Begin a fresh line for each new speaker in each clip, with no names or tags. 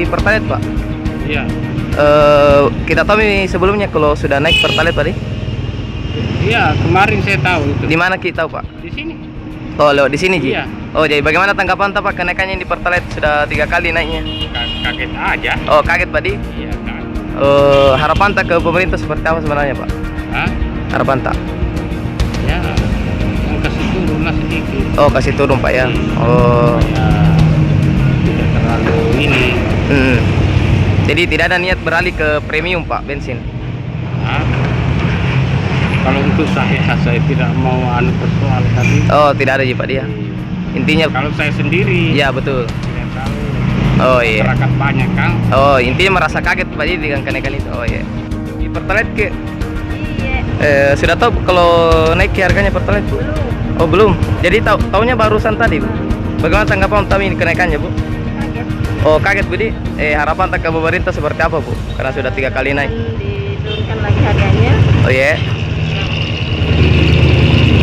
Pertalite Pak?
Iya.
Kita tahu ini sebelumnya kalau sudah naik Pertalite Pak.
Iya, kemarin saya tahu itu.
Di mana kita tahu Pak?
Di sini.
Oh, lewat di sini Ji?
Iya.
Oh, jadi bagaimana tanggapan Pak kenaikannya di Pertalite sudah 3 kali naiknya?
Kaget aja.
Oh, kaget Pak Di?
Iya, kaget.
Harapan tak ke pemerintah seperti apa sebenarnya Pak?
Hah?
Harapan tak?
Ya, yang kasih turun lah sedikit.
Oh, kasih turun Pak ya? Oh.
Ya, tidak terlalu ini.
Jadi tidak ada niat beralih ke premium Pak, bensin?
Hah? Kalau untuk saya tidak mau anu persoal tadi.
Oh, tidak ada Ji Pak dia. Intinya
Kalau saya sendiri.
ya betul.
Tidak tahu.
Oh iya.
Masyarakat banyak kan.
Oh, intinya merasa kaget Pak Ji dengan kenaikan itu. Oh iya. Di Pertalite ke sudah tahu kalau naik harganya Pertalite Bu?
Belum.
Oh, belum. Jadi tahunya barusan tadi Bu. Bagaimana tanggapan kami kenaikannya Bu?
Kaget.
Oh, kaget Bu Di. Harapan tak ke pemerintah seperti apa Bu? Karena sudah 3 kali naik.
Diturunkan lagi harganya
Oh iya.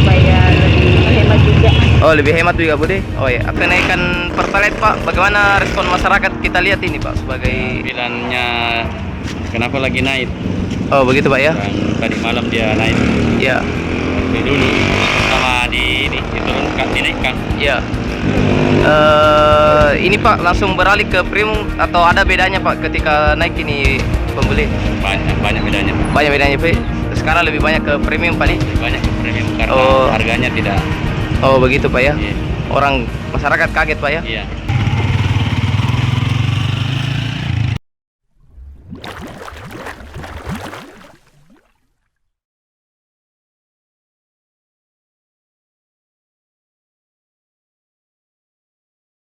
supaya lebih hemat juga.
Oh, lebih hemat juga Bu Di. Oh iya. Kenaikan Pertalite Pak, bagaimana respon masyarakat kita lihat ini Pak sebagai
Bilangnya kenapa lagi naik?
Oh, begitu Pak ya?
Dan tadi malam dia naik.
Iya.
Dari dulu sama diturunkan, dinaikkan.
Iya. Ini Pak langsung beralih ke premium atau ada bedanya Pak ketika naik ini pembeli?
Banyak bedanya.
Banyak bedanya Pak. Sekarang lebih banyak ke premium Pak.
Lebih banyak premium karena
Oh.
harganya tidak.
Oh, begitu Pak ya?
Iya.
Orang masyarakat kaget Pak ya?
Iya.